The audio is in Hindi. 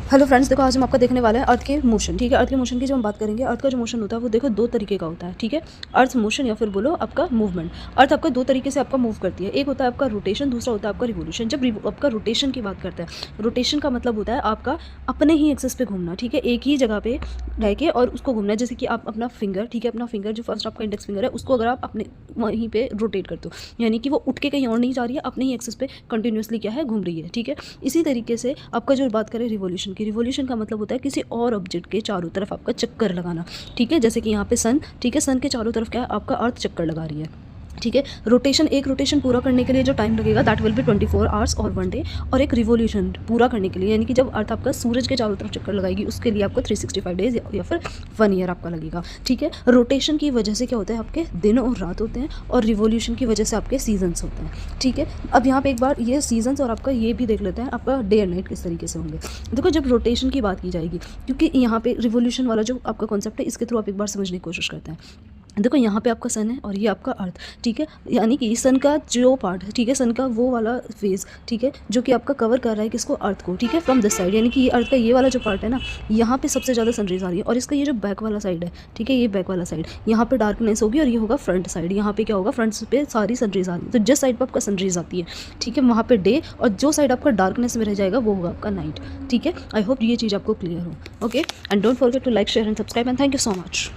हेलो फ्रेंड्स, देखो आज हम आपका देखने वाला है अर्थ के मोशन। ठीक है, अर्थ के मोशन की जो हम बात करेंगे, अर्थ का जो मोशन होता है वो देखो दो तरीके का होता है। ठीक है, अर्थ मोशन या फिर बोलो आपका मूवमेंट। अर्थ आपका दो तरीके से आपका मूव करती है। एक होता है आपका रोटेशन, दूसरा होता है आपका रिवोल्यूशन। जब आपका रोटेशन की बात करते हैं, रोटेशन का मतलब होता है आपका अपने ही एक्सेस पे घूमना। ठीक है, एक ही जगह पे रह के और उसको घूमना है। जैसे कि आप अपना फिंगर, ठीक है, अपना फिंगर जो फर्स्ट आपका इंडेक्स फिंगर है उसको अगर आप अपने वहीं पे रोटेट करते हो, यानी कि वो उठ के कहीं और नहीं जा रही है, अपने ही एक्सेस पे कंटिन्यूसली क्या है, घूम रही है। ठीक है, इसी तरीके से आपका जो बात करें रिवोल्यूशन की, रिवोल्यूशन का मतलब होता है किसी और ऑब्जेक्ट के चारों तरफ आपका चक्कर लगाना। ठीक है, जैसे कि यहाँ पे सन, ठीक है, सन के चारों तरफ क्या है, आपका अर्थ चक्कर लगा रही है। ठीक है, रोटेशन, एक रोटेशन पूरा करने के लिए जो टाइम लगेगा दैट विल बी 24 आवर्स और 1 डे। और एक रिवोल्यूशन पूरा करने के लिए, यानी कि जब अर्थ आपका सूरज के चारों तरफ चक्कर लगाएगी उसके लिए आपको 365 डेज या फिर 1 ईयर आपका लगेगा। ठीक है, रोटेशन की वजह से क्या होता है, आपके दिन और रात होते हैं, और रिवोल्यूशन की वजह से आपके सीजन्स होते हैं। ठीक है, अब यहाँ पे एक बार ये सीजन्स और आपका ये भी देख लेते हैं, आपका डे एंड नाइट किस तरीके से होंगे। देखो, जब रोटेशन की बात की जाएगी, क्योंकि यहाँ पे रिवोल्यूशन वाला जो आपका कॉन्सेप्ट है इसके थ्रू आप एक बार समझने की कोशिश करते हैं। देखो, यहाँ पे आपका सन है और ये आपका अर्थ। ठीक है, यानी कि सन का जो पार्ट है, ठीक है, सन का वो वाला फेज, ठीक है, जो कि आपका कवर कर रहा है किसको, अर्थ को। ठीक है, फ्रॉम दिस साइड, यानी कि ये अर्थ का ये वाला जो पार्ट है ना, यहाँ पे सबसे ज़्यादा सनरेज आ रही है। और इसका ये जो बैक वाला साइड है, ठीक है, ये बैक वाला साइड, यहाँ पे डार्कनेस होगी और ये होगा फ्रंट साइड। यहाँ पे क्या होगा, फ्रंट पे सारी सनरेज आ रही है। तो जिस साइड पर आपका सनरेज आती है, ठीक है, वहाँ पे डे, और जो साइड आपका डार्कनेस में रह जाएगा वो होगा आपका नाइट। ठीक है, आई होप ये चीज़ आपको क्लियर हो। Okay, and don't forget to like, share and subscribe, and thank you so much.